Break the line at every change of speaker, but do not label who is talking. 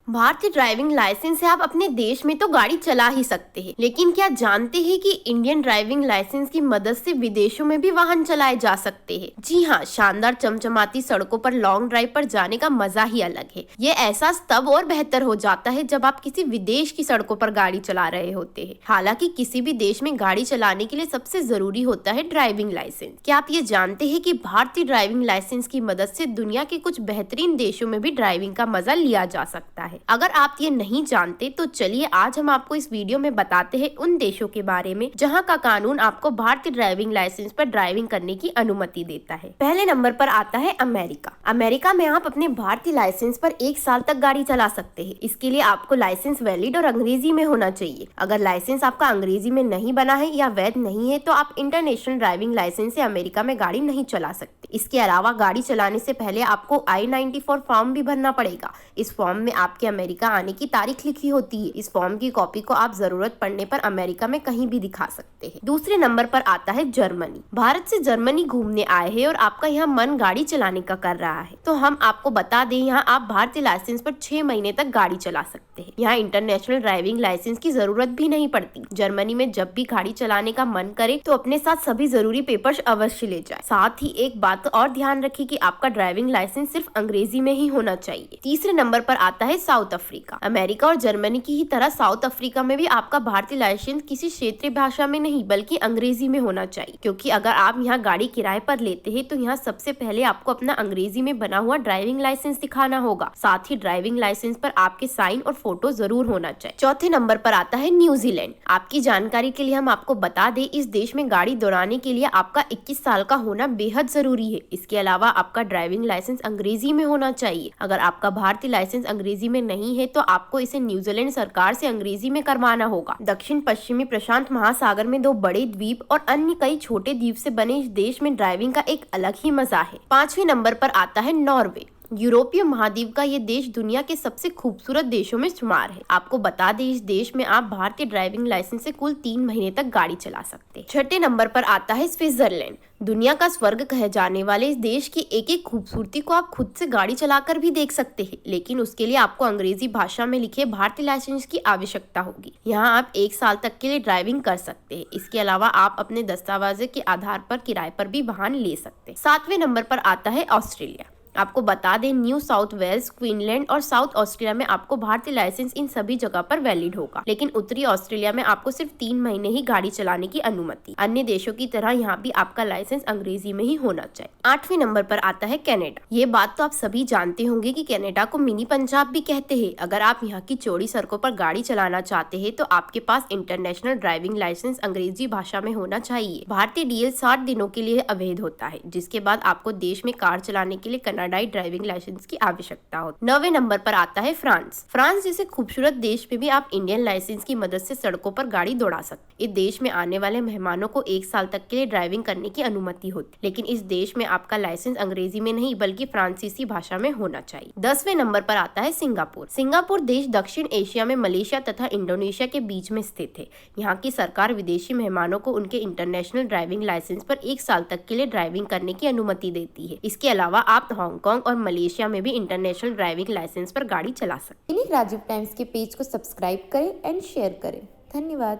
भारतीय driving licence से आप अपने देश में तो गाड़ी चला ही सकते हैं, लेकिन क्या जानते हैं कि इंडियन ड्राइविंग लाइसेंस की मदद से विदेशों में भी वाहन चलाए जा सकते हैं। जी हाँ, शानदार चमचमाती सड़कों पर लॉन्ग ड्राइव पर जाने का मजा ही अलग है। ये एहसास तब और बेहतर हो जाता है जब आप किसी विदेश की सड़कों पर गाड़ी चला रहे होते हैं। हालांकि किसी भी देश में गाड़ी चलाने के लिए सबसे जरूरी होता है ड्राइविंग लाइसेंस। क्या आप ये जानते हैं कि भारतीय ड्राइविंग लाइसेंस की मदद से दुनिया के कुछ बेहतरीन देशों में भी ड्राइविंग का मजा लिया जा सकता है। अगर आप ये नहीं जानते तो चलिए आज हम आपको इस वीडियो में बताते हैं उन देशों के बारे में जहां का कानून आपको भारतीय ड्राइविंग लाइसेंस पर ड्राइविंग करने की अनुमति देता है। पहले नंबर पर आता है अमेरिका। अमेरिका में आप अपने भारतीय लाइसेंस पर 1 साल तक गाड़ी चला सकते हैं। इसके लिए आपको लाइसेंस वैलिड और अंग्रेजी में होना चाहिए। अगर लाइसेंस आपका अंग्रेजी में नहीं बना है या वैध नहीं है तो आप इंटरनेशनल ड्राइविंग लाइसेंस से अमेरिका में गाड़ी नहीं चला सकते। इसके अलावा गाड़ी चलाने से पहले आपको I-94 फॉर्म भी भरना पड़ेगा। इस फॉर्म में आपके अमेरिका आने की तारीख लिखी होती है। इस फॉर्म की कॉपी को आप जरूरत पड़ने पर अमेरिका में कहीं भी दिखा सकते हैं। दूसरे नंबर पर आता है जर्मनी। भारत से जर्मनी घूमने आए हैं और आपका यहाँ मन गाड़ी चलाने का कर रहा है तो हम आपको बता दें, यहाँ आप भारतीय लाइसेंस पर 6 महीने तक गाड़ी चला सकते हैं। यहाँ इंटरनेशनल ड्राइविंग लाइसेंस की जरूरत भी नहीं पड़ती। जर्मनी में जब भी गाड़ी चलाने का मन करे तो अपने साथ सभी जरूरी पेपर्स अवश्य ले जाए। साथ ही एक बात और ध्यान रखें कि आपका ड्राइविंग लाइसेंस सिर्फ अंग्रेजी में ही होना चाहिए। तीसरे नंबर पर आता है साउथ अफ्रीका। अमेरिका और जर्मनी की ही तरह साउथ अफ्रीका में भी आपका भारतीय लाइसेंस किसी क्षेत्रीय भाषा में नहीं बल्कि अंग्रेजी में होना चाहिए, क्योंकि अगर आप यहाँ गाड़ी किराए पर लेते हैं तो यहाँ सबसे पहले आपको अपना अंग्रेजी में बना हुआ ड्राइविंग लाइसेंस दिखाना होगा। साथ ही ड्राइविंग लाइसेंस पर आपके साइन और फोटो जरूर होना चाहिए। चौथे नंबर पर आता है न्यूजीलैंड। आपकी जानकारी के लिए हम आपको बता दें, इस देश में गाड़ी दौड़ाने के लिए आपका 21 साल का होना बेहद जरूरी है। इसके अलावा आपका ड्राइविंग लाइसेंस अंग्रेजी में होना चाहिए। अगर आपका भारतीय लाइसेंस अंग्रेजी में नहीं है तो आपको इसे न्यूजीलैंड सरकार से अंग्रेजी में करवाना होगा। दक्षिण पश्चिमी प्रशांत महासागर में 2 बड़े द्वीप और अन्य कई छोटे द्वीप से बने इस देश में ड्राइविंग का एक अलग ही मजा है। 5वें नंबर पर आता है नॉर्वे। यूरोपीय महाद्वीप का ये देश दुनिया के सबसे खूबसूरत देशों में शुमार है। आपको बता दें, इस देश में आप भारतीय ड्राइविंग लाइसेंस से कुल 3 महीने तक गाड़ी चला सकते हैं। 6ठे नंबर पर आता है स्विट्जरलैंड। दुनिया का स्वर्ग कहे जाने वाले इस देश की एक एक खूबसूरती को आप खुद से गाड़ी चलाकर भी देख सकते हैं, लेकिन उसके लिए आपको अंग्रेजी भाषा में लिखे भारतीय लाइसेंस की आवश्यकता होगी। यहाँ आप 1 साल तक के लिए ड्राइविंग कर सकते हैं। इसके अलावा आप अपने दस्तावेजों के आधार पर किराए पर भी वाहन ले सकते हैं। 7वें नंबर पर आता है ऑस्ट्रेलिया। आपको बता दें, न्यू साउथ वेल्स, क्वीनलैंड और साउथ ऑस्ट्रेलिया में आपको भारतीय लाइसेंस इन सभी जगह पर वैलिड होगा, लेकिन उत्तरी ऑस्ट्रेलिया में आपको सिर्फ 3 महीने ही गाड़ी चलाने की अनुमति। अन्य देशों की तरह यहाँ भी आपका लाइसेंस अंग्रेजी में ही होना चाहिए। 8वें नंबर पर आता है कनाडा। ये बात तो आप सभी जानते होंगे कि कनाडा को मिनी पंजाब भी कहते हैं। अगर आप यहाँ की चौड़ी सड़कों पर गाड़ी चलाना चाहते हैं तो आपके पास इंटरनेशनल ड्राइविंग लाइसेंस अंग्रेजी भाषा में होना चाहिए। भारतीय डीएल 60 दिनों के लिए अवैध होता है, जिसके बाद आपको देश में कार चलाने के लिए कनाडाई ड्राइविंग लाइसेंस की आवश्यकता होती है। 9वें नंबर पर आता है फ्रांस। फ्रांस जैसे खूबसूरत देश में भी आप इंडियन लाइसेंस की मदद से सड़कों पर गाड़ी दौड़ा सकते। इस देश में आने वाले मेहमानों को 1 साल तक के लिए ड्राइविंग करने की अनुमति होती, लेकिन इस देश में आपका लाइसेंस अंग्रेजी में नहीं बल्कि फ्रांसीसी भाषा में होना चाहिए। 10वें नंबर पर आता है सिंगापुर। सिंगापुर देश दक्षिण एशिया में मलेशिया तथा इंडोनेशिया के बीच में स्थित है। यहाँ की सरकार विदेशी मेहमानों को उनके इंटरनेशनल ड्राइविंग लाइसेंस पर 1 साल तक के लिए ड्राइविंग करने की अनुमति देती है। इसके अलावा आप हांगकांग और मलेशिया में भी इंटरनेशनल ड्राइविंग लाइसेंस पर गाड़ी चला सकते हैं।
राजीव टाइम्स के पेज को सब्सक्राइब करें एंड शेयर करें। धन्यवाद।